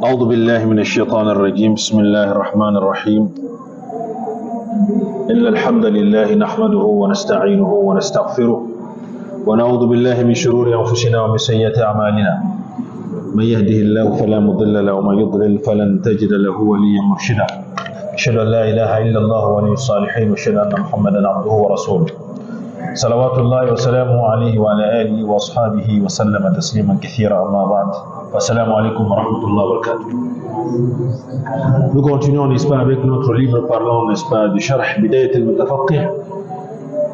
أعوذ بالله من الشيطان الرجيم بسم الله الرحمن الرحيم إن الحمد لله نحمده ونستعينه ونستغفره ونعوذ بالله من شرور أنفسنا ومن سيئات أعمالنا من يهده الله فلا مضل له ومن يضلل فلن تجد له وليا مرشدا أشهد أن لا إله إلا الله ولي الصالحين وأشهد أن محمدا عبده ورسوله صلوات الله وسلامه عليه وعلى آله وأصحابه وسلم تسليما كثيرا أما بعد السلام عليكم ورحمة الله وبركاته. Nous continuons, n'est-ce pas, avec notre livre parlant, n'est-ce pas, du Sharh Bidayat al-Mutafaqih,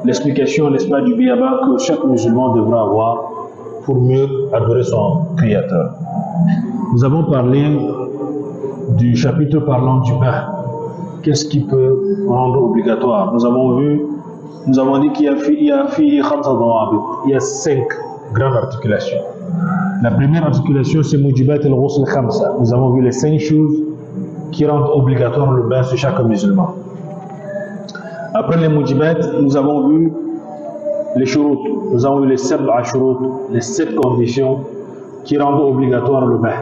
l'explication, n'est-ce pas, du biyaba que chaque musulman devra avoir pour mieux adorer son Créateur. Nous avons parlé du chapitre parlant du bain. Qu'est-ce qui peut rendre obligatoire? Nous avons dit qu'il y a 5 grandes articulations. La première articulation, c'est Mujibat al-Ghusl Khamsa. Nous avons vu les 5 choses qui rendent obligatoire le bain sur chaque musulman. Après les Mujibat, nous avons vu les shurut. Nous avons vu les 7 shurut, les 7 conditions qui rendent obligatoire le bain.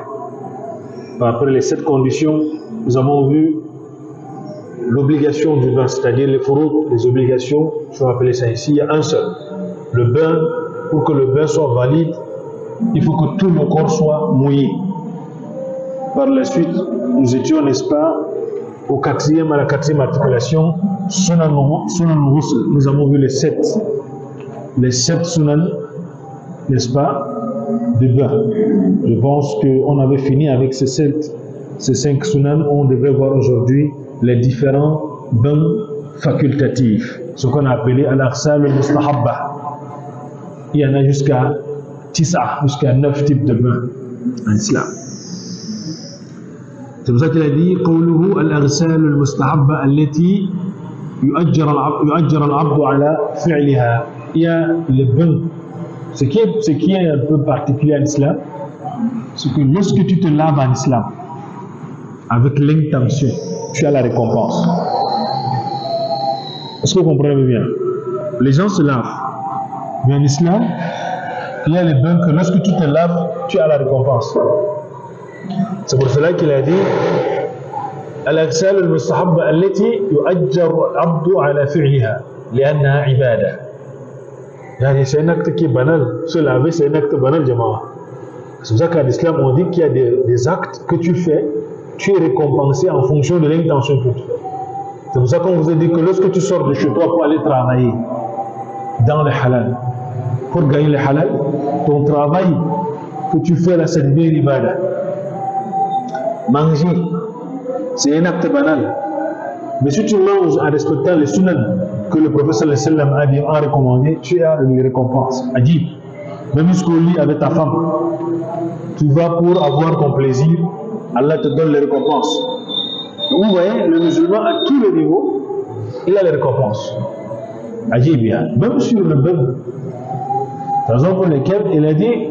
Après les 7 conditions, nous avons vu l'obligation du bain, c'est-à-dire les furut, les obligations, je vais appeler ça ici, il y a un seul. Le bain, pour que le bain soit valide, il faut que tout le corps soit mouillé. Par la suite, nous étions, n'est-ce pas, à la quatrième articulation, Sunan al-Ghusl. Nous avons vu les 7 Sunan, n'est-ce pas, du bain. Je pense qu'on avait fini avec ces 5 Sunan. On devrait voir aujourd'hui les différents bains facultatifs, ce qu'on a appelé al-aghsal al-mustahabba. Il y en a jusqu'à 9 types de bains en islam. C'est pour ça qu'il a dit قوله الأغسال المستحبة التي يؤجر العبد على فعلها. Il y a les bains. Ce qui est un peu particulier en islam, c'est que lorsque tu te laves en islam avec l'intention, tu as la récompense. Est-ce que vous comprenez bien? Les gens se lavent, mais en islam, il y a les bains que lorsque tu te laves, tu as la récompense. C'est pour cela qu'il a dit Al-Aghsal al-Mustahabba allati yu'ajjar al-'abdu 'ala fi'liha li'annaha 'ibada. Yani c'est un acte qui est banal. Se laver, c'est un acte banal, jama'a. C'est pour ça qu'en islam, on dit qu'il y a des actes que tu fais, tu es récompensé en fonction de l'intention que tu fais. C'est pour ça qu'on vous a dit que lorsque tu sors de chez toi pour aller travailler dans le halal, pour gagner le halal, ton travail que tu fais là, c'est bien l'ibada. Manger, c'est un acte banal. Mais si tu manges en respectant les sunnah que le prophète sallallahu alayhi wa sallam a recommandé, tu as une récompense. Adib, même jusqu'au lit avec ta femme, tu vas pour avoir ton plaisir, Allah te donne les récompenses. Donc vous voyez, le musulman à tous les niveaux, il a les récompenses. Adib, bien, même sur le bain. Raison pour laquelle il a dit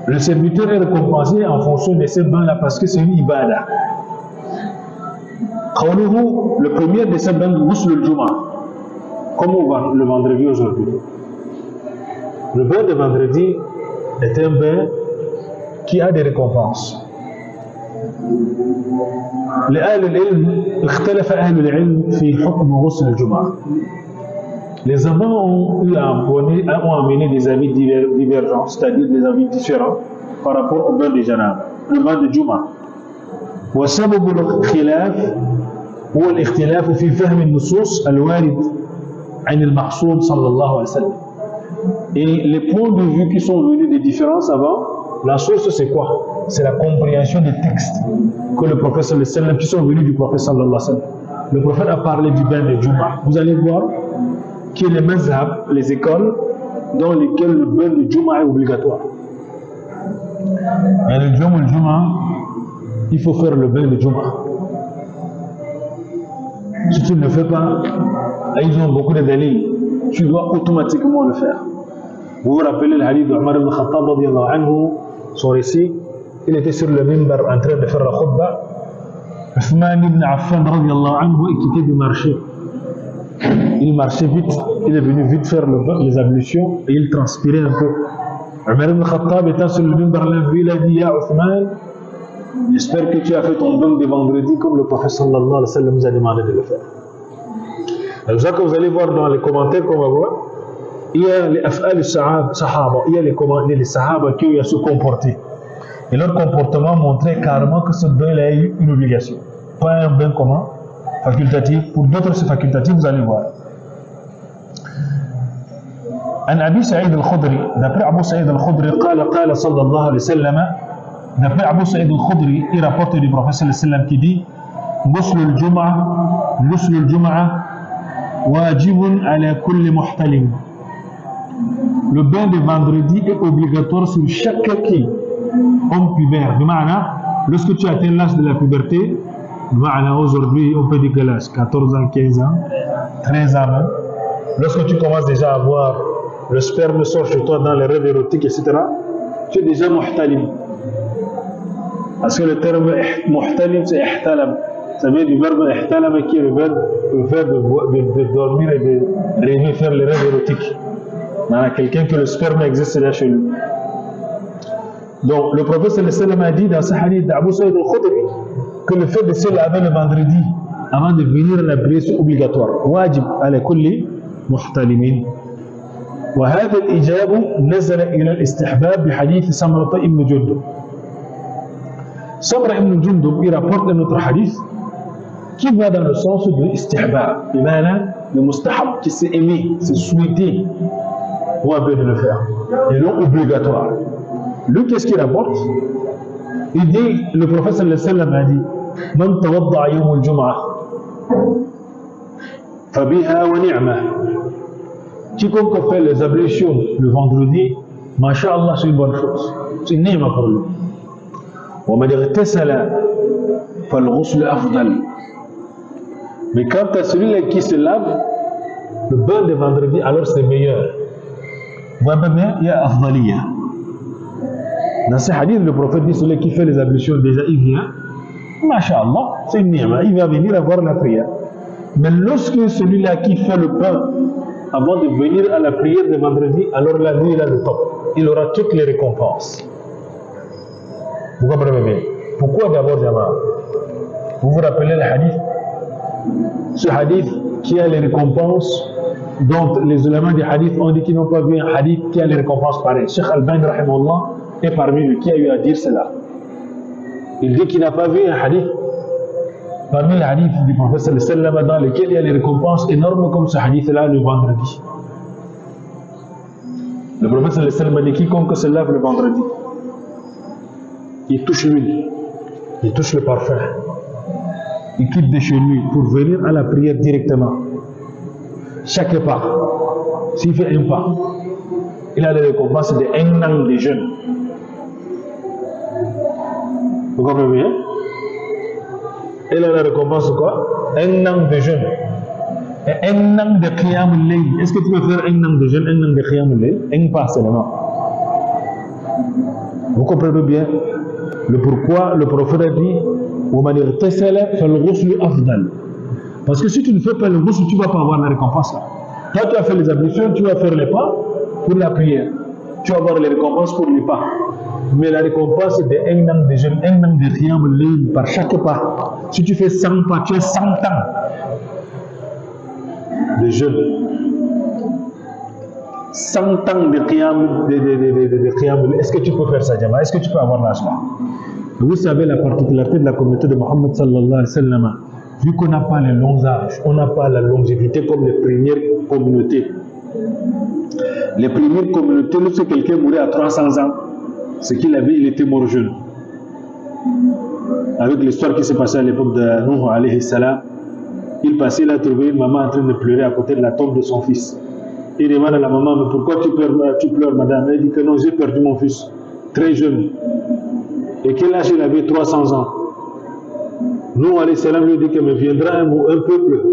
le serviteur est récompensé en fonction de ces bains-là parce que c'est une ibada. Le premier de ces bains, Ghusl al-Jum'a, comme on va le vendredi aujourd'hui. Le bain de vendredi est un bain qui a des récompenses. لأهل العلم اختلف أهل العلم في حكم غسل الجمعة. Les savants ont amené des avis divergents, c'est-à-dire des avis différents par rapport au bain de Janab, le bain de Juma. وسبب الاختلاف هو الاختلاف في فهم النصوص الوارد عن المقصود صلى الله عليه وسلم. Et les points de vue qui sont venus des différents savants, la source c'est quoi? C'est la compréhension des textes que le prophète sallallahu alayhi wa sallam, qui sont venus du prophète sallallahu alayhi wa sallam. Le prophète a parlé du bain de Juma. Vous allez voir que les mazhab, les écoles dans lesquelles le bain de Juma est obligatoire. Et le Juma, il faut faire le bain de Juma. Si tu ne le fais pas, ils ont beaucoup de délits. Tu dois automatiquement le faire. Vous vous rappelez le hadith d'Omar ibn Khattab radiyallahu anhu, son récit, il était sur le minbar en train de faire la khutbah. Uthman ibn Affan radiyallahu anhu est quitté du marché. Il marchait vite, il est venu vite faire les ablutions et il transpirait un peu. Omar ibn Khattab étant sur le minbar, il a dit Ya Uthman, J'espère que tu as fait ton don de vendredi comme le prophète sallallahu alayhi wa sallam nous a demandé de le faire. C'est ça que vous allez voir dans les commentaires qu'on va voir. Il y a les af'al sahaba, il y a les sahaba qui ont se comporté. Et leur comportement montrait carrément que ce bain a eu une obligation. Pas un bain comment? Facultatif. Pour d'autres c'est facultatif, vous allez voir. عن أبي سعيد الخدري d'après Abu Sa'id al-Khudri قال صلى الله عليه وسلم d'après Abu Sa'id al-Khudri il rapporte du prophète صلى الله عليه وسلم qui dit غسل الجمعة واجب على كل محتلم. Le bain de vendredi est obligatoire sur chaque qui homme pubère. Lorsque tu atteins l'âge de la puberté, aujourd'hui on peut dire que l'âge 14 ans, 15 ans, 13 ans même. Lorsque tu commences déjà à voir le sperme sort chez toi dans les rêves érotiques, etc., tu es déjà muhtalim. Parce que le terme muhtalim, c'est ihtalam. Ça vient du verbe ihtalam qui est le verbe de dormir et de rêver, faire les rêves érotiques. Quelqu'un que le sperme existe déjà chez lui. Donc le prophète sallallahu alayhi wa sallam a dit dans ce hadith d'Abu Sa'id al-Khudri que le fait de se laver le vendredi avant de venir à la prière c'est obligatoire. Wajib ala kulli muhtalimin. وهذا الإجاب نزل إلى الاستحباب بحديث سمرة ابن جندب. Samra ibn Jundub, il rapporte un autre hadith qui va dans le sens de istihbab, le mustahab, qui s'est aimé, c'est souhaité pour un peu de le faire, et non obligatoire. Lui, qu'est-ce qu'il rapporte? Il dit, le prophète sallallahu alayhi wa sallam a dit, Man tawadda'a yawm al-jum'ah, fabiha wa ni'mah. Quiconque fait les ablutions le vendredi, masha'Allah, c'est une bonne chose. C'est une ni'ma pour lui. ومن اغتسل فالغسل أفضل. Mais quand à celui-là qui se lave, le bain de vendredi, alors c'est meilleur. Vous voyez bien, il y a afdaliya. Dans ce hadith, le prophète dit celui qui fait les ablutions, déjà il vient, masha'Allah, c'est une ni'ma, il va venir avoir la prière. Mais lorsque celui-là qui fait le bain avant de venir à la prière de vendredi, alors la nuit il a le top. Il aura toutes les récompenses. Vous comprenez bien? Pourquoi d'abord, Jama? Vous vous rappelez le hadith? Ce hadith qui a les récompenses, dont les ulémas du hadith ont dit qu'ils n'ont pas vu un hadith qui a les récompenses pareilles. Cheikh Al-Albani rahimahullah est parmi eux qui a eu à dire cela. Il dit qu'il n'a pas vu un hadith parmi les hadiths du prophète sallallahu alayhi wa sallam dans lesquels il y a les récompenses énormes comme ce hadith-là le vendredi. Le prophète sallallahu alayhi wa sallam a dit quiconque se lave le vendredi, il touche l'huile, il touche le parfum, il quitte de chez lui pour venir à la prière directement. Chaque pas, s'il fait un pas, il a les récompenses de 1 an de jeûne. Vous comprenez bien? Il a la récompense de quoi? 1 an de jeûne. Et 1 an de qiyam al-layl. Est-ce que tu peux faire 1 an de jeûne, 1 an de qiyam al-layl? Un pas seulement. Vous comprenez bien? Le pourquoi le prophète a dit وَمَنِ اغْتَسَلَ فَالْغُسْلُ أَفْضَلُ. Parce que si tu ne fais pas le ghusl, tu ne vas pas avoir la récompense là. Toi tu as fait les ablutions, tu vas faire les pas pour la prière. Tu vas avoir les récompenses pour les pas. Mais la récompense c'est de 1 an de jeûne, 1 an de qiyam al-layl par chaque pas. Si tu fais 100 pas, tu as 100 ans de jeûne. 100 ans de qiyam al-layl. Est-ce que tu peux faire ça, Jama? Est-ce que tu peux avoir l'âge là? Vous savez la particularité de la communauté de Mohammed sallallahu alayhi wa sallam, vu qu'on n'a pas les longs âges, on n'a pas la longévité comme les premières communautés. Les premières communautés, lorsque quelqu'un mourait à 300 ans, ce qu'il avait, il était mort jeune. Avec l'histoire qui s'est passée à l'époque de Nuh alayhi salam, il passait, il a trouvé une maman en train de pleurer à côté de la tombe de son fils. Il demande à la maman, mais pourquoi tu pleures, madame? Elle dit que non, j'ai perdu mon fils, très jeune. Et quel âge il avait? 300 ans. Nuh alayhi salam lui dit que me viendra un peuple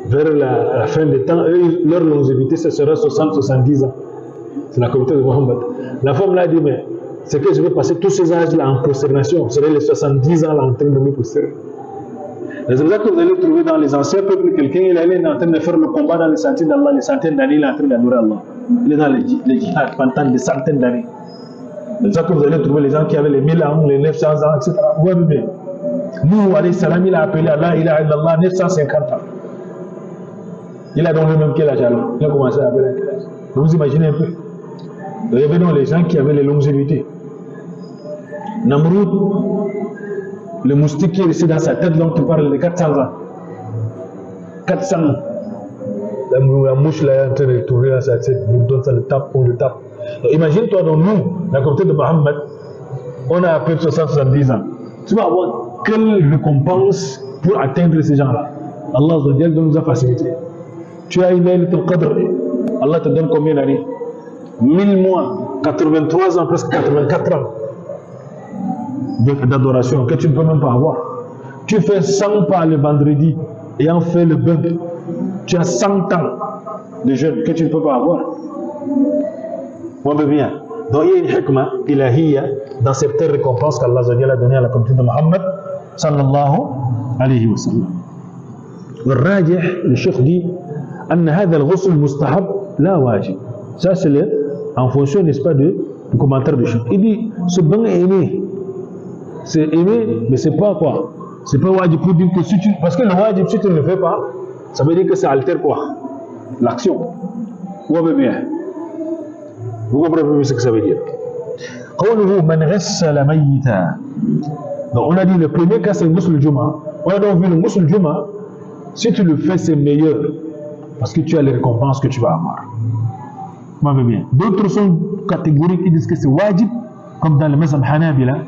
vers la fin des temps, eux, leur longévité, ce sera 60-70 ans. C'est la communauté de Mohammed. La femme l'a dit, mais c'est que je vais passer tous ces âges-là en prosternation. Ce serait les 70 ans là en train de me prosterner. C'est pour ça que vous allez trouver dans les anciens peuples, quelqu'un, il est en train de faire le combat dans les sentiers d'Allah, les centaines d'années, il est en train d'adorer Allah. Il est dans les djihad pendant des centaines d'années. C'est ça que vous allez trouver les gens qui avaient les 1000 ans, les 900 ans, etc. Ouais, mais nous, alayhi salam, il a appelé à la ilaha illallah 950 ans. Il a donc le même quel âge alors? Il a commencé à appeler à quel âge? Donc vous imaginez un peu. Il y avait donc les gens qui avaient les longévités. Namrud, le moustique qui est resté dans sa tête, donc tu parles de 400 ans. 400 ans. La mouche là est en train de tourner dans sa tête, ça le tape, on le tape. Imagine-toi donc nous, la communauté de Mohammed, on a à peu près 70 ans. Tu vas avoir quelle récompense pour atteindre ces gens-là? Allah nous a facilité. Tu as une Laylatul Qadr, Allah te donne combien d'années? 1000 mois, 83 ans, presque 84 ans d'adoration que tu ne peux même pas avoir. Tu fais 100 pas le vendredi et en fait le bain. Tu as 100 ans de jeûne que tu ne peux pas avoir. Moi, bien. Donc il y a une hikmah ilahiyya dans cette récompense qu'Allah a donnée à la communauté de Mohammed sallallahu alayhi wa sallam. والراجح الشيخ dit أن هذا الغسل مستحب لا واجب. Ça c'est en fonction, n'est-ce pas, du commentaire du cheikh. Il dit ce bain est aimé. C'est aimé, mais c'est pas quoi? C'est pas wajib pour dire que si tu... Parce que le wajib, si tu ne le fais pas, ça veut dire que ça altère quoi? L'action. Vous comprenez ce que ça veut dire? Donc on a dit le premier cas c'est le ghusl Juma. On a donc vu le ghusl Juma. Si tu le fais, c'est meilleur. Parce que tu as les récompenses que tu vas avoir. D'autres sont catégoriques, ils disent que c'est wajib, comme dans le Mazhab Hanabila.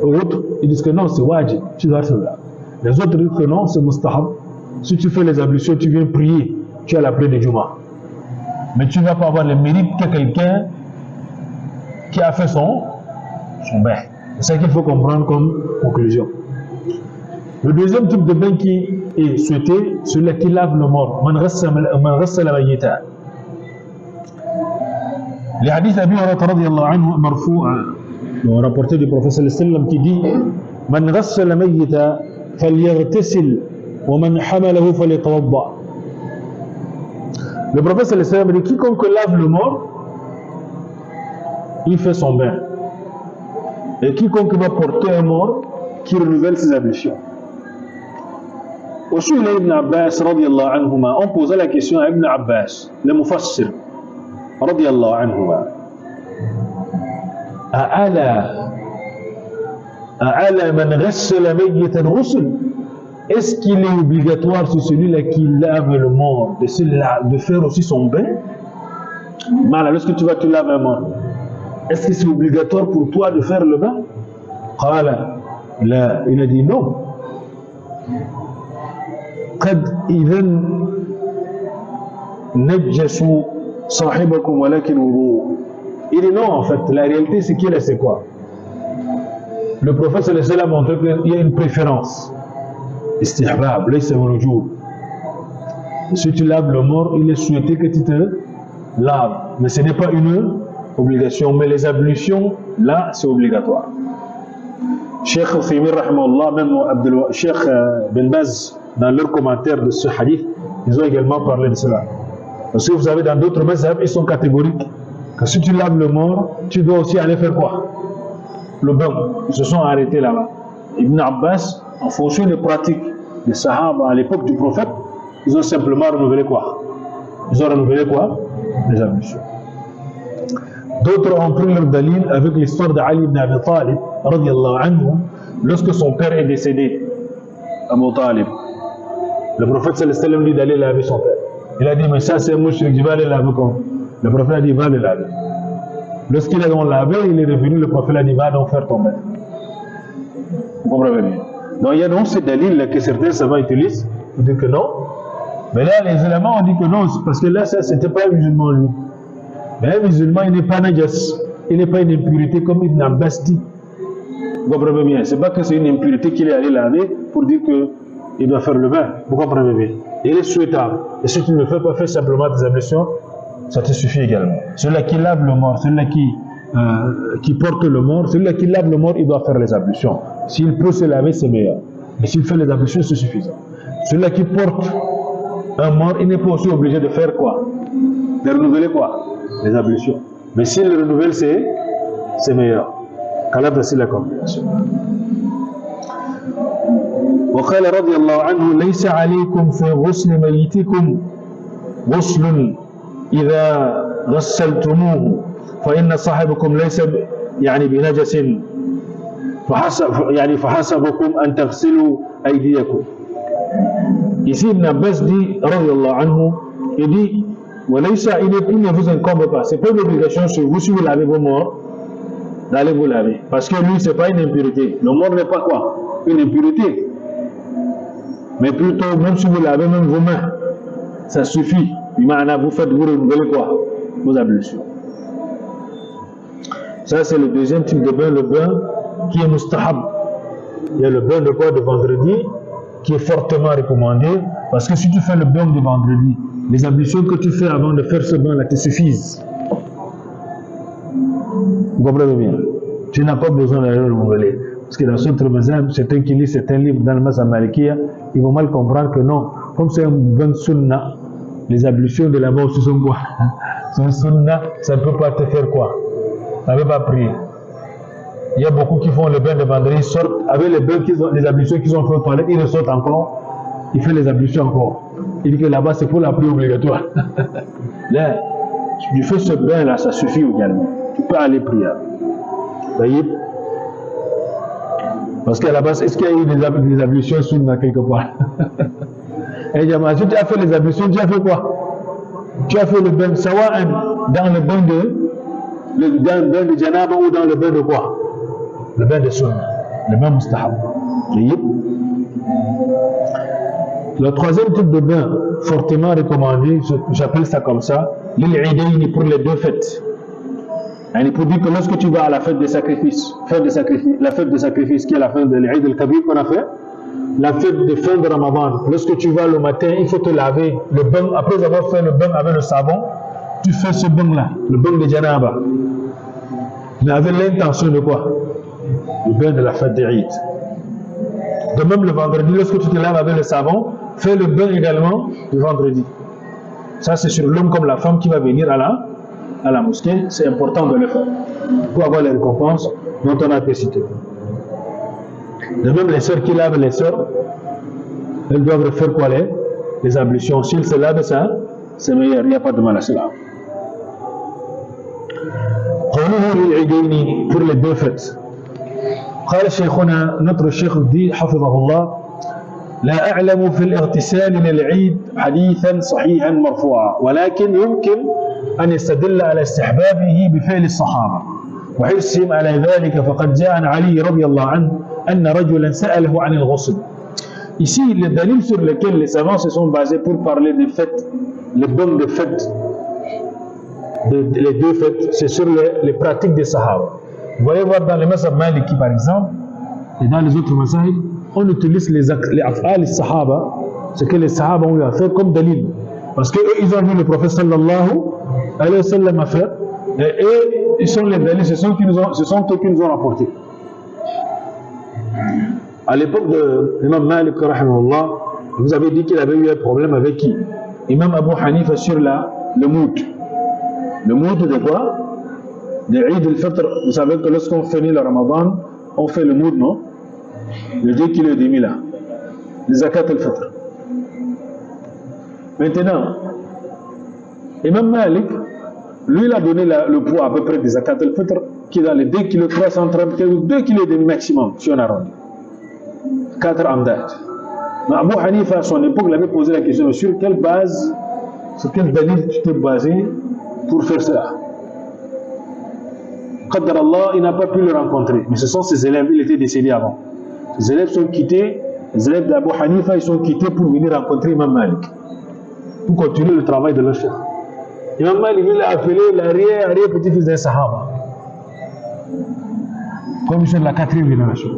D'autres, ils disent que non, c'est wajib, tu dois faire ça. Les autres disent que non, c'est mustahab. Si tu fais les ablutions, tu viens prier, tu as la prière de Juma. Mais tu ne vas pas avoir le mérite que quelqu'un qui a fait son bain. C'est ça qu'il faut comprendre comme conclusion. Le deuxième type de bain qui est souhaité, celui qui lave le mort. Man ghassala mayyita. Les hadiths Abi Hurairah radiyallahu anhu marfou'a, rapporté du prophète sallallahu alayhi wa sallam qui dit Man ghassala mayyita falyaghtasil wa man hamalahu falyatawadda. Le prophète sallallahu alayhi wa sallam dit quiconque lave le mort, il fait son bain. Et quiconque va porter un mort, qui renouvelle ses ablutions. Au sujet d'Ibn Abbas radiyallahu anhuma, on posait la question à Ibn Abbas, le mufassir radiyallahu anhuma. A'ala man ghassala mayyitan ghusl. Est-ce qu'il est obligatoire sur celui-là qui lave le mort de faire aussi son bain? Mal, lorsque tu laves un mort, est-ce que c'est obligatoire pour toi de faire le bain? Là, il a dit non. قد إذن نجسوا صاحبكم ولكن وضوء. Il dit non, en fait, la réalité c'est qu'il c'est quoi? Le prophète sallallahu alayhi wa sallam a montré qu'il y a une préférence. Istihbab, laysa wujub. Si tu laves le mort, il est souhaité que tu te laves. Mais ce n'est pas une obligation. Mais les ablutions, là, c'est obligatoire. Cheikh Uthaymin rahimahullah, même Cheikh Ben Baz, dans leur commentaire de ce hadith, ils ont également parlé de cela. Parce que vous savez, dans d'autres mazhab, ils sont catégoriques. Que si tu laves le mort, tu dois aussi aller faire quoi? Le bain. Ils se sont arrêtés là-bas. Ibn Abbas, en fonction des pratiques des Sahaba à l'époque du prophète, ils ont simplement renouvelé quoi? Ils ont renouvelé quoi? Les ablutions. D'autres ont pris leur dalil avec l'histoire d'Ali ibn Abi Talib, radiyallahu anhu, lorsque son père est décédé, Abu Talib. Le prophète sallallahu alayhi wa sallam dit d'aller laver son père. Il a dit, mais ça c'est un mouchrik, je vais aller laver comme. Le prophète a dit, va le laver. Lorsqu'il a donc lavé, il est revenu, le prophète a dit, va donc faire ton bain. Vous comprenez bien? Donc il y a donc ces dalils que certains savants utilisent pour dire que non. Mais là, les éléments ont dit que non, parce que là, ça, c'était pas un musulman, lui. Mais un musulman, il n'est pas najas, il n'est pas une impurité comme Ibn Abbas dit. Vous comprenez bien? C'est pas que c'est une impurité qu'il est allé laver pour dire qu'il doit faire le bain. Vous comprenez bien? Il est souhaitable. Et si tu ne le fais pas, fais simplement tes ablutions, ça te suffit également. Celui-là qui lave le mort, celui-là qui porte le mort, celui-là qui lave le mort, il doit faire les ablutions. S'il peut se laver, c'est meilleur. Mais s'il fait les ablutions, c'est suffisant. Celui-là qui porte un mort, il n'est pas aussi obligé de faire quoi? De renouveler quoi? Les ablutions. Mais s'il le renouvelle, c'est c'est meilleur. Qu'Allah facilite la compréhension. وقال رضي الله عنه ليس عليكم في غسل ميتكم غسل إذا غسلتموه فإن صاحبكم ليس يعني بنجس فحسبكم أن تغسلوا أيديكم. Ici Ibn Abbas dit رضي الله عنه, il dit il ne vous incombe pas, c'est pas une obligation sur vous si vous lavez vos morts d'aller vous laver, parce que lui c'est pas une impureté. Le mort n'est pas quoi? Une impureté, mais plutôt même si vous lavez même vos mains, ça suffit. Vous faites, vous renouveler quoi? Vos ablutions. Ça c'est le deuxième type de bain, le bain qui est mustahab. Il y a le bain de quoi? De vendredi, qui est fortement recommandé, parce que si tu fais le bain de vendredi, les ablutions que tu fais avant de faire ce bain-là te suffisent. Vous comprenez bien? Tu n'as pas besoin d'aller le renouveler. Parce que dans notre mazhab, certains qui lisent certains livres dans le mazhab malikiya, ils vont mal comprendre que non, comme c'est un bain sunnah, les ablutions de là-bas aussi sont quoi? Sont sunnah, ça ne peut pas te faire quoi? Ça ne peut pas prier. Il y a beaucoup qui font le bain de vendredi, ils sortent avec les ablutions qu'ils ont fait par là, ils ressortent encore, ils font les ablutions encore. Il dit que là-bas c'est pour la prière obligatoire. Là, tu fais ce bain-là, ça suffit également. Tu peux aller prier. Voyez? Parce qu'à la base, est-ce qu'il y a eu des ablutions sunna quelque part? Et Jama, si tu as fait les ablutions, tu as fait quoi? Tu as fait le bain sawa'an dans le bain de janaba ou dans le bain de quoi? Le bain de sunna, le bain mustahab. Le troisième type de bain fortement recommandé, j'appelle ça comme ça, l'idayni pour les deux fêtes. Il faut dire que lorsque tu vas à la fête des sacrifices, la fête de sacrifice qui est la fête de l'Eid al-Kabir qu'on a fait, la fête de fin de Ramadan, lorsque tu vas le matin, il faut te laver le bain, après avoir fait le bain avec le savon, tu fais ce bain-là, le bain de Janaba. Mais avec l'intention de quoi? Le bain de la fête d'Eid. De même le vendredi, lorsque tu te laves avec le savon, fais le bain également le vendredi. Ça c'est sur l'homme comme la femme qui va venir à la mosquée, c'est important de le faire pour avoir les récompenses dont on a été cité. De même les sœurs qui lavent les sœurs, elles doivent faire quoi? Les ablutions. S'ils se lavent ça, c'est meilleur, il n'y a pas de mal à cela. Pour les deux fêtes. قال شيخنا notre cheikh dit حفظه الله لا أعلم في الاغتسال للعيد حديثا صحيحا مرفوعا ولكن يمكن أن يستدل على استحبابه بفعل الصحابة وحرصهم على ذلك فقد جاء عن علي رضي الله عنه أن رجلا سأله عن الغسل. Ici, le dalil sur lequel les savants se sont basés pour parler des fêtes, le bain de fêtes, les deux fêtes, c'est sur les pratiques des sahaba. Vous voyez voir dans les mazhab maliki par exemple, et dans les autres mazhab, on utilise les af'al des sahaba, ce que les sahaba ont eu à faire comme dalil. Parce qu'eux, ils ont vu le prophète sallallahu alayhi wa sallam à faire, et eux, ils sont les dalils, ce sont eux qui nous ont rapporté. À l'époque de l'imam Malik, vous avez dit qu'il avait eu un problème avec qui? Imam Abu Hanifa sur le moud. Le moud de quoi? De Eid al-Fitr. Vous savez que lorsqu'on finit le Ramadan, on fait le moud, non? Le 2,5 kg là. Le zakat al-Fitr. Maintenant, Imam Malik, lui, il a donné le poids à peu près des zakat al-Fitr qui est dans les 2,330 kg, 2,5 kg maximum, si on arrondit. 4 amdad. Mais Abu Hanifa, à son époque, il avait posé la question sur quelle base, sur quel dalil tu t'es basé pour faire cela. Qadar Allah, il n'a pas pu le rencontrer. Mais ce sont ses élèves, il était décédé avant. Ses élèves sont quittés, les élèves d'Abu Hanifa, ils sont quittés pour venir rencontrer Imam Malik, pour continuer le travail de leur chef. Imam Malik, il a appelé l'arrière-petit-fils d'un sahaba, comme sur la 4e génération.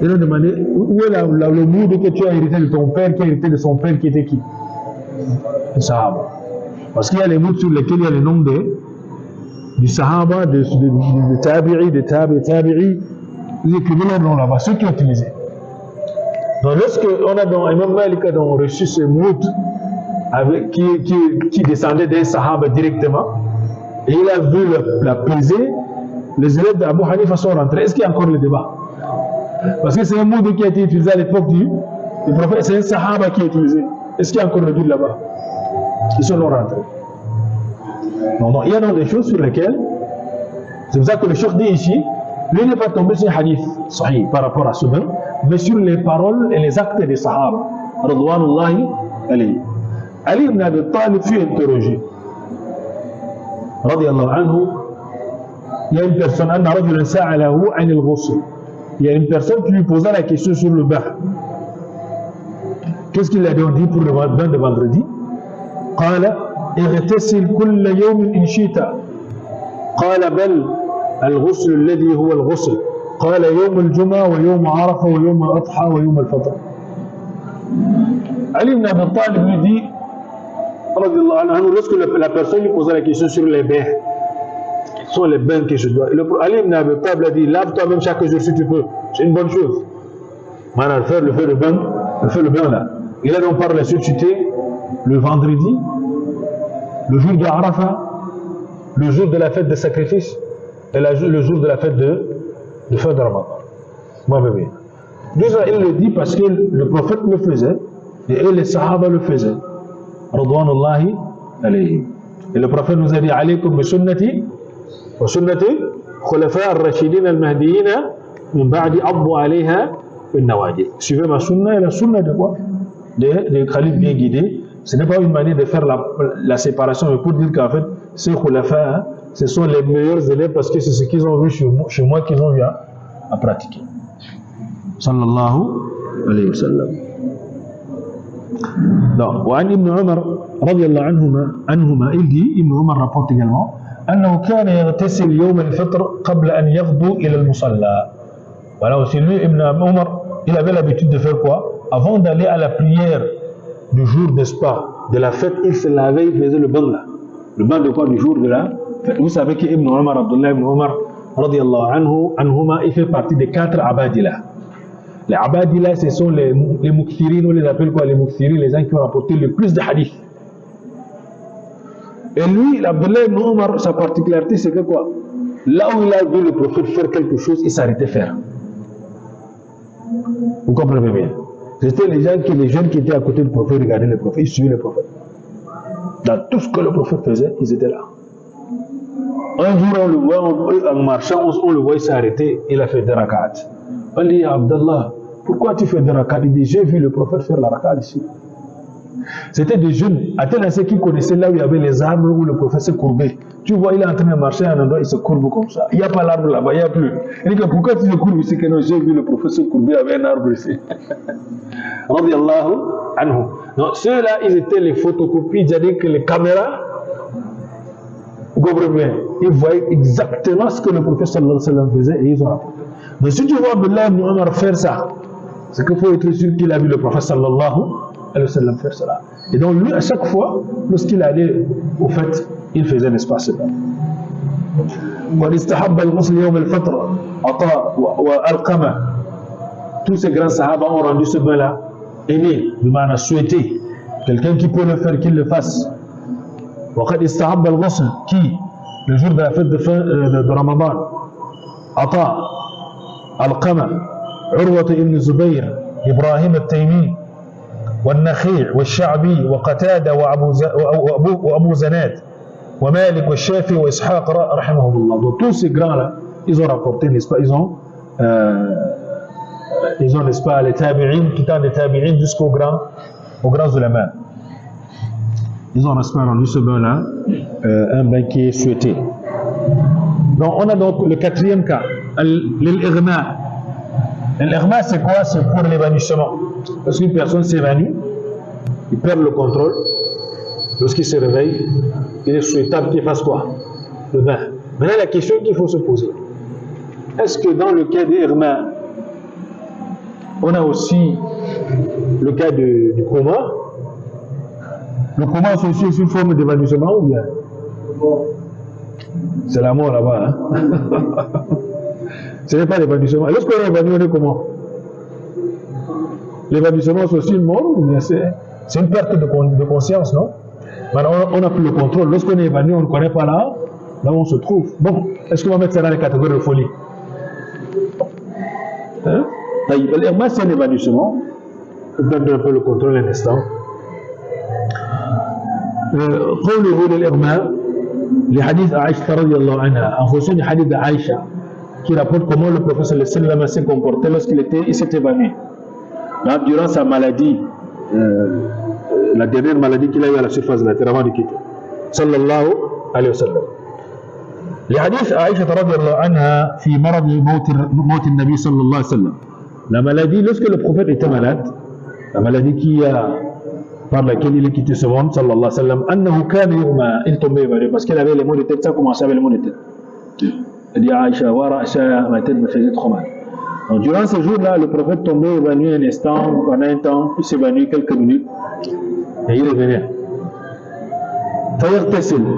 Il a demandé où est le moud que tu as hérité de ton père, qui a hérité de son père, qui était qui? Le sahaba. Parce qu'il y a les moods sur lesquels il y a le nom du sahaba, de tabi'i, ils écrivaient leur nom là-bas, ceux qui ont utilisé. Donc lorsqu'on a dans Imam Malik a donc reçu ce mood qui descendait d'un sahaba directement, et il a vu la peser, les élèves d'Abu Hanifa sont rentrés. Est-ce qu'il y a encore le débat? Parce que c'est un mot qui a été utilisé à l'époque du prophète, c'est un sahaba qui est utilisé. Est-ce qu'il y a encore le doute là-bas? Ils sont rentrés. Non, il y a donc des choses sur lesquelles, c'est pour ça que le cheikh dit ici, lui n'est pas tombé sur un hadith sahih par rapport à ce même, mais sur les paroles et les actes des sahaba. Radwanullahi alayhi. Ali ibn Abi Talib fut interrogé. Radiyallahu anhu, il y a une personne, il y a une personne qui lui posa la question sur le bain. Qu'est-ce qu'il a dit pour le bain de vendredi? قال اغتسل كل يوم إن شئت. قال بل الغسل الذي هو الغسل. قال يوم الجمعة ويوم عرفة ويوم الأضحى ويوم الفطر. Ali ibn Abi Talib lui dit, lorsque la personne lui posait la question sur les bains, sont les bains que je dois. Ali ibn Abi Talib a dit, lave toi-même chaque jour si tu peux. C'est une bonne chose. Maintenant, faire le fait le bain là. Il a donc par la suite cité le vendredi, le jour de Arafat, le jour de la fête de sacrifice et le jour de la fête de fin de Ramadan. Moi, bébé. Il le dit parce que le prophète le faisait et les sahaba le faisaient. Radwanullahi alayhi. Et le prophète nous a dit, alaykum bi sunnati wa sunnati khulafa ar-rashidin al-mahdiyyin min ba'di abdu alayha bin nawajid. Suivez ma sunna et la sunna de quoi? Des khalifs bien guidés. Ce n'est pas une manière de faire la séparation, mais pour dire qu'en fait, ces khulafa, ce sont les meilleurs élèves parce que c'est ce qu'ils ont vu chez moi qu'ils ont eu à pratiquer. Sallallahu alayhi wa sallam. Donc, وعن ابن عمر رضي الله عنهما il dit, Ibn Umar rapporte également, أنه كان يغتسل يوم الفطر قبل أن يغدو إلى المصلى. Voilà aussi lui, Ibn Umar, il avait l'habitude de faire quoi? Avant d'aller à la prière du jour, n'est-ce pas, de la fête, il se lavait, il faisait le bain là. Le bain de quoi? Du jour de la fête. Vous savez qu'Ibn Umar, Abdullah ibn Umar, radiyallahu anhuma, il fait partie des 4 abadila. Les abadila, ce sont les mukthirin, on les appelle quoi? Les mukthirin, les gens qui ont rapporté le plus de hadith. Et lui, Abdullah ibn Umar, sa particularité, c'est que quoi? Là où il a vu le prophète faire quelque chose, il s'arrêtait faire. Vous comprenez bien? C'était les jeunes qui étaient à côté du prophète, regardaient le prophète, ils suivaient le prophète. Dans tout ce que le prophète faisait, ils étaient là. Un jour, on le voit, en marchant, on le voit s'arrêter, il a fait des rak'at. On dit, Abdallah, pourquoi tu fais des rak'at? Il dit, j'ai vu le prophète faire la rak'at ici. C'était des jeunes, à tel point qu'ils connaissaient là où il y avait les arbres où le prophète s'est courbé. Tu vois, il est en train de marcher à un endroit, il se courbe comme ça. Il n'y a pas l'arbre là-bas, il n'y a plus. Il dit, pourquoi tu te courbes ici? Que non, j'ai vu le prophète se courber avec un arbre ici. Radiyallahu anhu. Donc, ceux-là, ils étaient les photocopies, c'est-à-dire que les caméras, vous comprenez bien, ils voyaient exactement ce que le prophète sallallahu alayhi wa sallam faisait et ils ont rapporté. Mais si tu vois Abdullah ibn Umar faire ça, c'est qu'il faut être sûr qu'il a vu le prophète sallallahu alayhi wa sallam faire cela. Et donc lui, à chaque fois, lorsqu'il allait au fait, il faisait, n'est-ce pas, cela. Tous ces grands sahaba ont rendu ce bain-là aimé, du man a souhaité. Quelqu'un qui peut le faire, qu'il le fasse. وقد استحب الغسل qui le jour de la fête de Ramadan عطاء القمة عروة بن الزبير إبراهيم التيمي والنخيع والشعبي وقتادة وأبو زناد ومالك والشافعي وإسحاق رحمهم الله. Donc tous ces grands là, ils ont rapporté, n'est-ce pas, ils ont n'est-ce pas, les tabi'in, qui étaient des tabi'in jusqu'aux grands ulama. Ils ont rendu ce bain-là, un bain qui est souhaité. Donc on a donc le 4e cas, l'irma. L'irma, c'est quoi? C'est pour l'évanouissement. Lorsqu'une personne s'évanouit, il perd le contrôle. Lorsqu'il se réveille, il est souhaitable qu'il fasse quoi? Le bain. Maintenant, la question qu'il faut se poser, est-ce que dans le cas d'irma, on a aussi le cas du coma? Le coma, c'est aussi une forme d'évanouissement ou bien? C'est la mort là-bas. Hein? Ce n'est pas l'évanouissement. Lorsqu'on est évanoui, on est comment? L'évanouissement, c'est aussi une mort ou bien c'est une perte de conscience, non? Maintenant, on n'a plus le contrôle. Lorsqu'on est évanoui, on ne connaît pas là où on se trouve. Bon, Est-ce qu'on va mettre ça dans les catégories de folie? Hein? L'Irma, c'est un évanouissement. Je vais prendre un peu le contrôle un instant. قوله للإغماء لحديث عائشة رضي الله عنها en fonction du hadith d'Aïcha qui rapporte comment le prophète sallallahu alayhi wa sallam s'est comporté lorsqu'il s'est évanoui. Durant sa maladie, la dernière maladie qu'il a eu à la surface de la terre avant de quitter. Sallallahu alayhi wa sallam. لحديث عائشة رضي الله عنها في مرض موت النبي صلى الله عليه وسلم. La maladie, lorsque le prophète était malade, la maladie par laquelle il a quitté ce monde, sallallahu alayhi wa sallam, أنه كان يغمى, il tombait évanoui parce qu'il avait les maux de tête, ça commençait avec les maux de tête. Il dit Aïcha, ma tête me faisait trop mal. Donc, durant ce jour-là, le prophète tombait évanoui un instant, pendant un temps, il s'évanouit quelques minutes, et il revenait.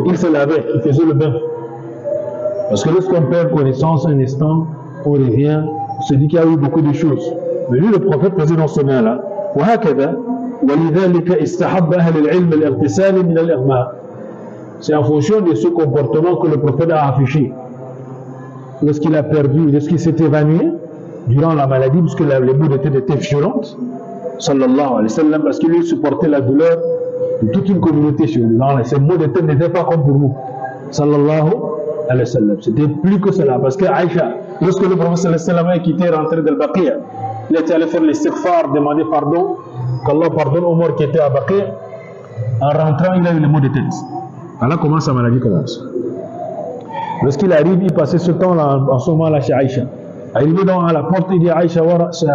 Il se lavait, il faisait le bain. Parce que lorsqu'on perd connaissance un instant, on revient, on se dit qu'il y a eu beaucoup de choses. Mais lui, le prophète faisait dans ce bain-là. ولذلك استحب أهل العلم الاغتسال من الإغماء. C'est en fonction de ce comportement que le prophète a affiché. Lorsqu'il a perdu, lorsqu'il s'est évanoui durant la maladie, puisque les maux de tête étaient violentes, sallallahu alayhi wa sallam, parce qu'il lui supportait la douleur de toute une communauté sur lui. Ces maux de tête n'étaient pas comme pour nous, sallallahu alayhi wa sallam. C'était plus que cela, parce que Aïcha, lorsque le prophète sallallahu alayhi wa sallam est quitté, rentré dans le Baqi', il était allé faire l'istighfar, demander pardon, qu'Allah pardonne aux morts qui étaient à Baqi'. En rentrant, il a eu les maux de tête. Voilà comment sa maladie commence. Lorsqu'il arrive, il passait ce temps-là, en ce moment-là, chez Aïcha. Arrivé donc à la porte, il dit Aïcha,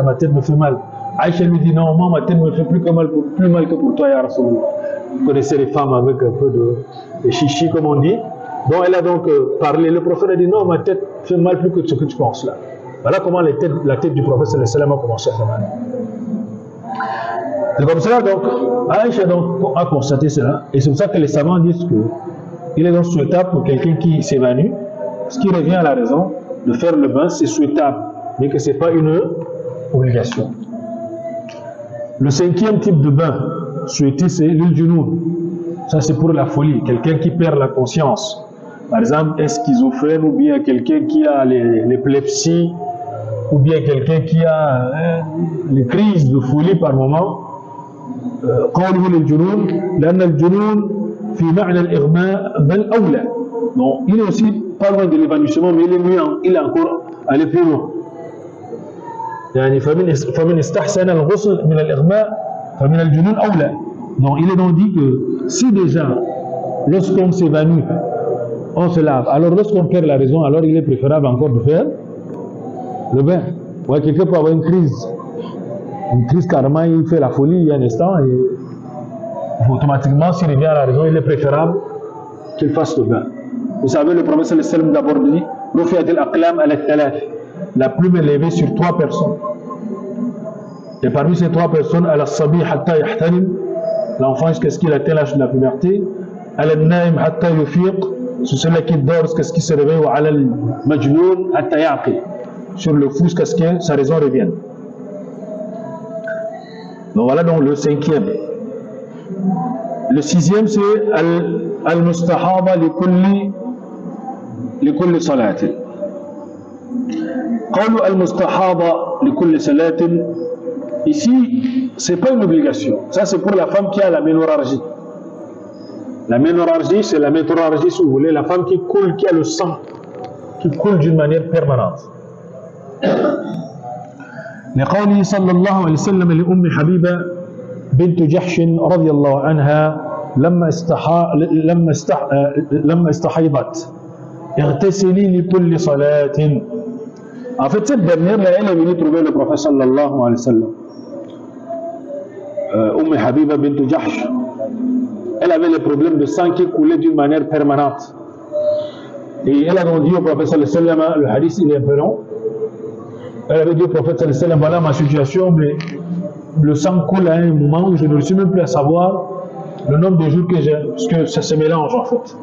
ma tête me fait mal. Aïcha lui dit non, moi, ma tête me fait plus mal que pour toi, ya Rasulullah. Vous connaissez les femmes avec un peu de chichi, comme on dit. Donc elle a donc parlé. Le prophète a dit non, ma tête fait mal plus que ce que tu penses là. Voilà comment la tête du prophète sallallahu alayhi wa sallam a commencé à faire mal. C'est comme cela donc, Aïcha donc a constaté cela. Et c'est pour ça que les savants disent que il est donc souhaitable pour quelqu'un qui s'évanouit, ce qui revient à la raison, de faire le bain, c'est souhaitable, mais que ce n'est pas une obligation. Le cinquième type de bain souhaité, c'est l'huile junoun. Ça, c'est pour la folie, quelqu'un qui perd la conscience. Par exemple, un schizophrène, ou bien quelqu'un qui a l'épilepsie, ou bien quelqu'un qui a les crises de folie par moment. قوله للجنون لأن الجنون في معنى الإغماء بل أولى. Donc, il est aussi pas loin de l'évanouissement, mais il est mieux, il est encore allé plus loin. يعني فمن استحسن الغسل من الإغماء فمن الجنون أولى. Donc, il est donc dit que si déjà, lorsqu'on s'évanouit, on se lave, alors lorsqu'on perd la raison, alors il est préférable encore de faire le bain. Ouais, quelqu'un peut avoir une crise carrément, il fait la folie il y a un instant et automatiquement, s'il revient à la raison, il est préférable qu'il fasse le bain. Vous savez, le prophète sallallahu alayhi wa sallam d'abord dit Rufi'at al-aqlam ala thalath. La plume est levée sur 3 personnes. Et parmi ces 3 personnes, al-sabi hatta yahtalim, l'enfant jusqu'à ce qu'il atteigne l'âge de la puberté, al-naim hatta yufiq, sur celui qui dort jusqu'à ce qu'il se réveille, ou al-majnoun hatta yaqil, sur le fou jusqu'à ce que sa raison revienne. Donc voilà donc le cinquième. Le sixième c'est al-mustahaba li kulli salatin. Qawlu al-mustahaba li kulli salatin, ici c'est pas une obligation. Ça c'est pour la femme qui a la ménorrhagie. La ménorrhagie, c'est la ménorrhagie, si vous voulez, la femme qui coule, qui a le sang qui coule d'une manière permanente. لقوله صلى الله عليه وسلم لأم حبيبة بنت جحش رضي الله عنها لما استحيضت اغتسلي لكل صلاة. En fait, cette dernière-là, elle est venue trouver le prophète sallallahu alayhi wa sallam. Habiba bint Jahsh. Elle avait le problème de sang qui coulait d'une manière permanente. Et elle a donc dit au prophète sallallahu alayhi wa sallam, le hadith il est un peu long. Elle avait dit au prophète sallallahu alayhi wa sallam, voilà ma situation, mais le sang coule à un moment où je ne suis même plus à savoir le nombre de jours que j'ai, parce que ça se mélange en fait.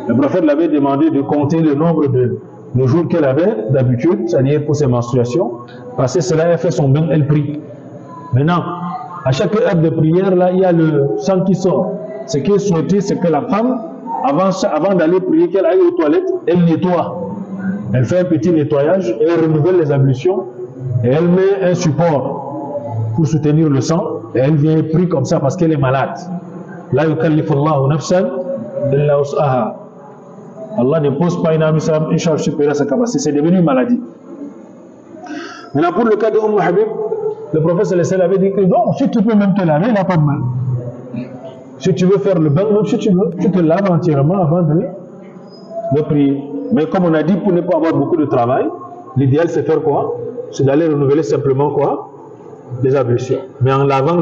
Le prophète l'avait demandé de compter le nombre de jours qu'elle avait d'habitude, c'est-à-dire pour ses menstruations. Parce que cela, elle fait son bain, elle prie. Maintenant, à chaque heure de prière, là, il y a le sang qui sort. Ce qui est souhaité, c'est que la femme, avant d'aller prier, qu'elle aille aux toilettes, elle nettoie elle fait un petit nettoyage et elle renouvelle les ablutions et elle met un support pour soutenir le sang et elle vient prier comme ça parce qu'elle est malade. La yukallifu Allahu nafsan illa wus'aha. Allah ne pose pas une charge supérieure à sa capacité, c'est devenu une maladie. Maintenant, pour le cas de Habib, le prophète sallallahu alayhi wa sallam avait dit que non, si tu peux même te laver, il n'a pas de mal. Si tu veux faire le bain, même si tu veux, tu te laves entièrement avant de prier. Mais comme on a dit, pour ne pas avoir beaucoup de travail, l'idéal c'est faire quoi? C'est d'aller renouveler simplement quoi? Les ablutions. Mais en lavant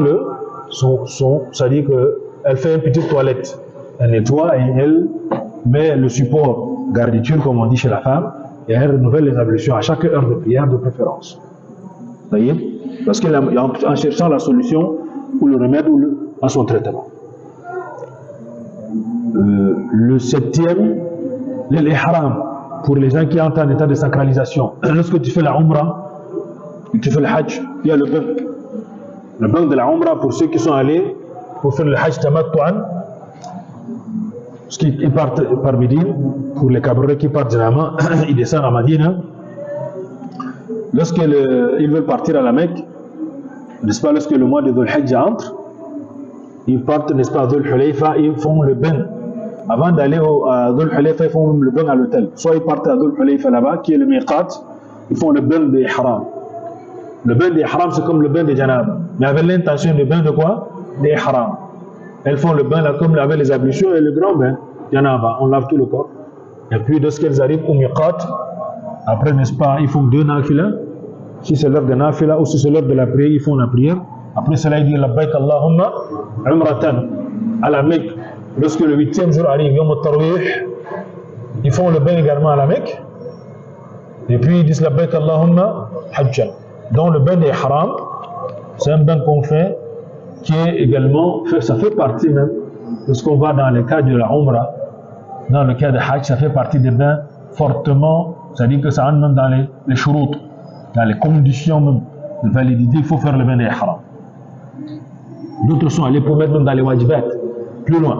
ça dit qu'elle fait une petite toilette. Elle nettoie et elle met le support garniture, comme on dit chez la femme, et elle renouvelle les ablutions à chaque heure de prière de préférence. Vous voyez? Parce qu'en cherchant la solution ou le remède à son traitement. Le septième, l'ihram, pour les gens qui entrent en état de sacralisation. Lorsque tu fais la umrah, tu fais le hajj, il y a le bain. Le bain de la umrah, pour ceux qui sont allés pour faire le hajj tamattu'an, parce qu'ils partent par Médine, pour les Camerounais qui partent généralement, ils descendent à Madina. Lorsqu'ils veulent partir à la Mecque, n'est-ce pas, lorsque le mois de Dhul Hijjah entre, ils partent, n'est-ce pas, à Dhul Hulayfa, ils font le bain. Avant d'aller à Dhul Hulayfa, ils font le bain à l'hôtel. Soit ils partent à Dhul Hulayfa là-bas, qui est le miqat, ils font le bain des haram. Le bain des haram, c'est comme le bain des janab. Mais avec l'intention de bain de quoi? Des haram. Elles font le bain là, comme avec les ablutions et le grand bain. Janaba, on lave tout le corps. Et puis, lorsqu'elles arrivent au miqat, après, n'est-ce pas, ils font 2 nafila. Si c'est l'heure de nafila ou si c'est l'heure de la prière, ils font la prière. Après cela, ils disent labbaik Allahumma umratan à la Mecque. Lorsque le 8e jour arrive, Yom al-Tarwih, ils font le bain également à la Mecque. Et puis ils disent labbaik Allahumma hajjan. Donc le bain des haram, c'est un bain qu'on fait qui est également, ça fait partie même, lorsqu'on va dans le cas de la Umrah, dans le cas de Hajj, ça fait partie des bains fortement, c'est-à-dire que ça entre même dans les shurut, dans les conditions même de validité, il faut faire le bain des haram. D'autres sont allés pour mettre même dans les wajibat, plus loin.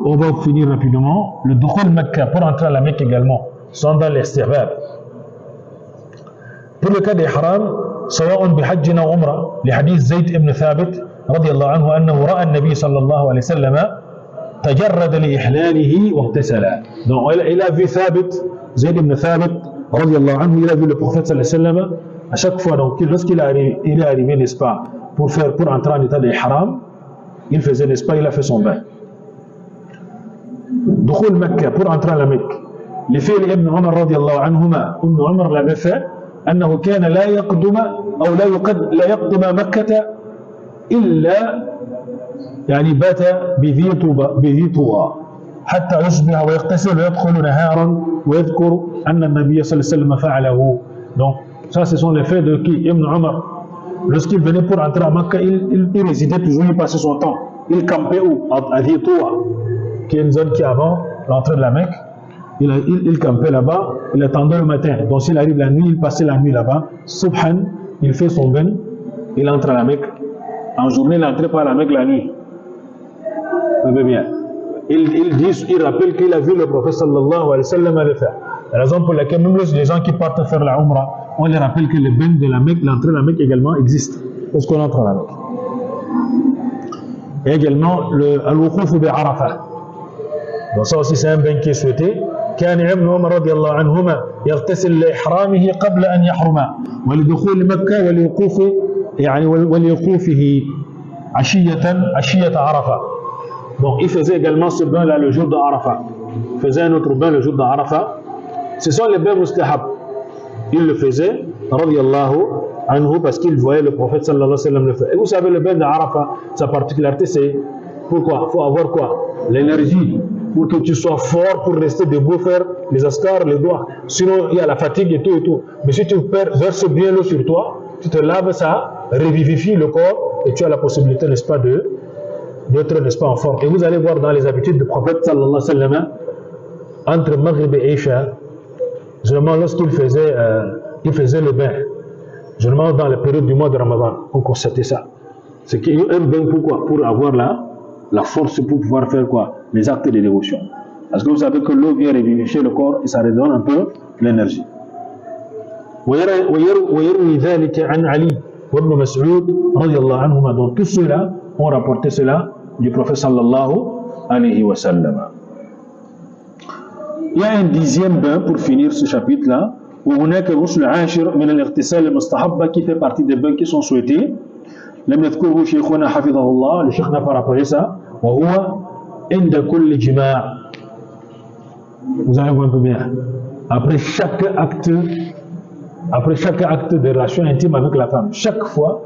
On va finir rapidement. Le Dukhul Mecca, pour entrer à la Mecque également, sont dans l'istihbab. Pour le cas des haram, سواء بحج أو عمرة لحديث زيد بن ثابت رضي الله عنه أنه رأى النبي صلى الله عليه وسلم تجرد لإحلاله واغتسل. Donc il a vu Thabit, Zayd ibn Thabit رضي الله عنه, il a vu le prophète صلى الله عليه وسلم à chaque fois, donc lorsqu'il est arrivé, n'est-ce pas, pour entrer en état de haram, il faisait, n'est-ce pas, il a fait son bain. Dukhul Mecca, pour entrer à la Mecque. لفعل ابن عمر رضي الله عنهما, ابن عمر l'avait fait, أنه كان لا يقدم أو لا يقدم مكة إلا يعني بات بذي طوى حتى يصبح ويغتسل ويدخل نهارا ويذكر أن النبي صلى الله عليه وسلم فعله. Donc ça, ce sont les faits de qui? Ibn Umar. Lorsqu'il venait pour entrer à Mecca, il résidait toujours, il passait son temps. Il campait où? À Dhi Touwa, qui est une zone qui est avant l'entrée de la Mecque. Il campait là-bas, il attendait le matin. Donc s'il arrive la nuit, il passait la nuit là-bas. Subhan, il fait son bain, il entre à la Mecque. En journée, il n'entrait pas à la Mecque la nuit. Vous voyez bien. Il rappelle qu'il a vu le prophète sallallahu alayhi wa sallam le faire. La raison pour laquelle même les gens qui partent faire la Umrah, on les rappelle que le bain de la Mecque, l'entrée de la Mecque également existe lorsqu'on entre à la Mecque. Et également al-wuquf bi Arafah. Donc ça aussi c'est un bain qui est souhaité. كان ابن عمر رضي الله عنهما يغتسل لإحرامه قبل أن يحرم ولدخول مكة ولوقوفه عشية عرفة. Donc il faisait également ce bain là le jour de Arafat. Il faisait un autre bain le jour de Arafat. Ce sont les bains mustahab. Il le faisait, radiyallahu anhu, parce qu'il voyait le prophète sallallahu alayhi wa sallam le faire. Et vous savez, le bain de Arafat, sa particularité c'est pourquoi? Il faut avoir quoi? L'énergie. Pour que tu sois fort pour rester debout, faire les askars, les doigts. Sinon, il y a la fatigue et tout et tout. Mais si tu verses bien l'eau sur toi, tu te laves, ça revivifie le corps et tu as la possibilité, n'est-ce pas, d'être, n'est-ce pas, en forme. Et vous allez voir dans les habitudes du prophète, sallallahu alayhi wa sallam, entre Maghrib et Isha, généralement lorsqu'il faisait le bain, généralement dans la période du mois de Ramadan, on constatait ça. C'est qu'il y a un bain, pourquoi? Pour avoir la force pour pouvoir faire quoi? Les actes de dévotion. Parce que vous savez que l'eau vient revivifier le corps et ça redonne un peu l'énergie. ويروي ذلك عن علي وابن مسعود رضي الله عنهما. Donc tous ceux-là ont rapporté cela du prophète sallallahu alayhi wa sallam. Il y a un 10e bain pour finir ce chapitre-là. وهناك الغسل العاشر من الاغتسال المستحبة qui fait partie des bains qui sont souhaités. لم يذكره شيخنا حفظه الله. Le cheikh n'a pas rappelé ça. وهو عند كل جماع. Vous allez voir un peu bien. Après chaque acte de relation intime avec la femme, chaque fois,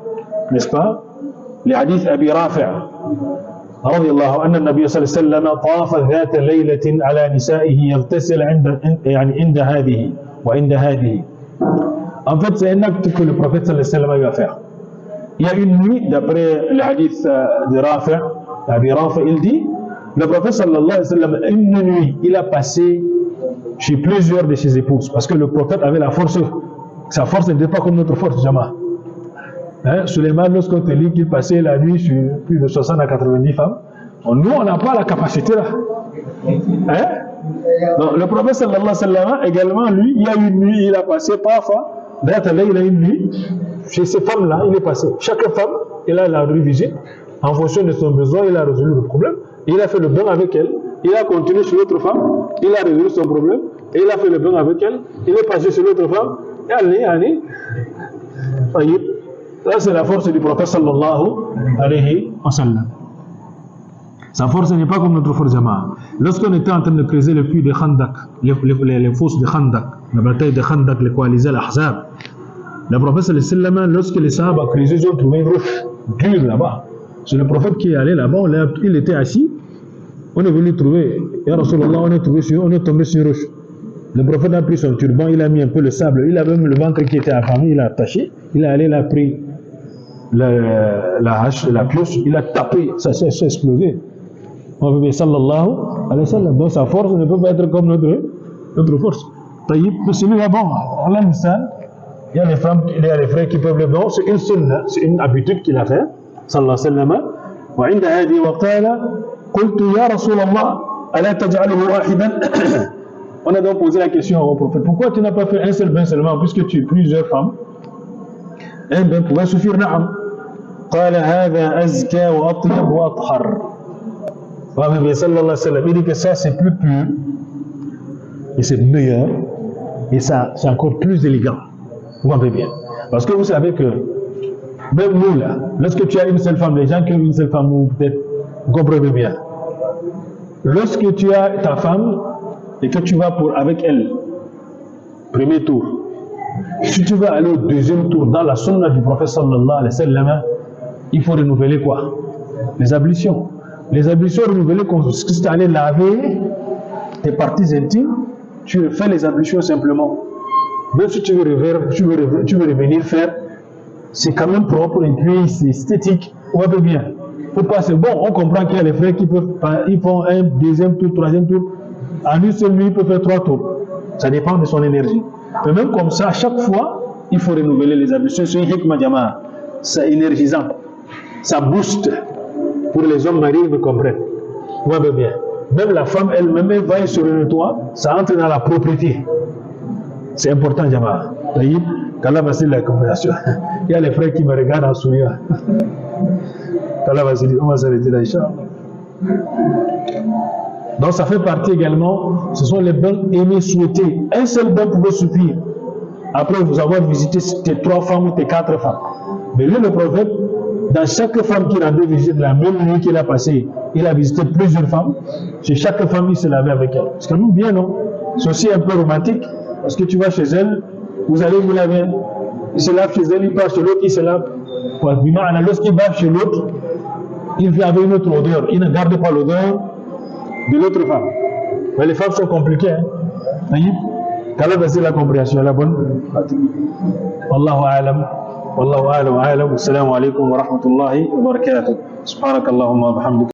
n'est-ce pas? Les hadiths Abi Rafi' رضي الله أن النبي صلى الله عليه وسلم طاف ذات ليلة على نسائه يغتسل عند هذه وعند هذه. En fait, c'est un acte que le prophète صلى الله عليه وسلم va faire. Il y a une nuit, d'après le hadith de Rafi', Abi Rafi', il dit, le prophète sallallahu alayhi wa sallam, une nuit, il a passé chez plusieurs de ses épouses, parce que le prophète avait la force. Sa force n'était pas comme notre force, Jama. Suleiman, lorsqu'on te dit qu'il passait la nuit sur plus de 60 à 90 femmes, nous, on n'a pas la capacité là. Donc, le prophète sallallahu alayhi wa sallam, également, lui, il y a une nuit, il a passé parfois, il a une nuit, chez ces femmes-là, il est passé. Chaque femme, il a la visite, en fonction de son besoin, il a résolu le problème, il a fait le bain avec elle, il a continué sur l'autre femme, il a résolu son problème, et il a fait le bain avec elle, il est passé sur l'autre femme, et allez, ça c'est la force du prophète sallallahu alayhi wa sallam. Sa force n'est pas comme notre force Jama'a. Lorsqu'on était en train de creuser le puits de Khandak, les fosses de Khandak, la bataille de Khandak, les coalisés, l'Ahzab, le prophète sallallahu alayhi wa sallam, lorsque les Sahaba ont creusé, ils ont trouvé une roche dure là-bas. C'est le prophète qui est allé là-bas, il était assis, on est venu trouver, Ya Rasulallah, on est tombé sur une roche. Le prophète a pris son turban, il a mis un peu le sable, il a même le ventre qui était affamé, il a attaché, il est allé, il a pris la hache, la pioche, il a tapé, ça s'est explosé. On veut dire sallallahu alayhi wa sallam. Donc sa force ne peut pas être comme notre force. Taïb, celui-là, bon, Allah l'instant, il y a les femmes, il y a les frères qui peuvent le bon, c'est une sunna, c'est une habitude qu'il a fait, sallallahu alayhi wa sallam. وعند هذه وقال قلت يا رسول الله ألا تجعله واحدا. On a donc posé la question au prophète, pourquoi tu n'as pas fait un seul bain seulement, puisque tu es plusieurs femmes? Un bain pouvait suffire, نعم. قال هذا أزكى وأطيب وأطهر. Il dit que ça c'est plus pur et c'est meilleur et ça c'est encore plus élégant. Vous comprenez bien? Parce que vous savez que même nous là, lorsque tu as une seule femme, les gens qui ont une seule femme, peut-être, vous comprenez bien. Lorsque tu as ta femme et que tu vas avec elle, premier tour, si tu veux aller au deuxième tour dans la sunna du prophète sallallahu alayhi wa sallam, il faut renouveler quoi? Les ablutions. Les ablutions renouvelées consistent à aller laver tes parties intimes, tu fais les ablutions simplement. Même si tu veux revenir faire, c'est quand même propre et puis c'est esthétique, on va bien. Faut pas, c'est bon, on comprend qu'il y a les frères qui ils font un deuxième tour, troisième tour. En une seule nuit, il peut faire 3 tours. Ça dépend de son énergie. Mais même comme ça, à chaque fois, il faut renouveler les ablutions. C'est une hikmah jama'a. C'est énergisant. Ça booste. Pour les hommes mariés, ils me comprennent. Vous voyez bien. Même la femme elle-même, elle va sur le toit, ça entre dans la propriété. C'est important, jama'a. Taïb, qu'Allah facilite la compréhension. Il y a les frères qui me regardent en souriant. Qu'Allah facilite, on va s'arrêter là, Inch'Allah. Donc ça fait partie également, ce sont les bains aimés, souhaités. Un seul bain pouvait suffire. Après vous avoir visité tes 3 femmes ou tes 4 femmes. Mais lui, le prophète, dans chaque femme qui rendait visite, la même nuit qu'il a passée, il a visité plusieurs femmes. Chez chaque femme, il se lavait avec elle. C'est quand même bien, non? C'est aussi un peu romantique, parce que tu vas chez elle, vous allez vous laver. Il se lave chez elle, il part chez l'autre, il se lave. Lorsqu'il bave chez l'autre, il vient avec une autre odeur. Il ne garde pas l'odeur de l'autre femme. Mais les femmes sont compliquées. Qu'Allah fasse la compréhension, la bonne pratique. Wallahu a'lam. والله أعلم وأعلم والسلام عليكم ورحمة الله وبركاته سبحانك اللهم وبحمدك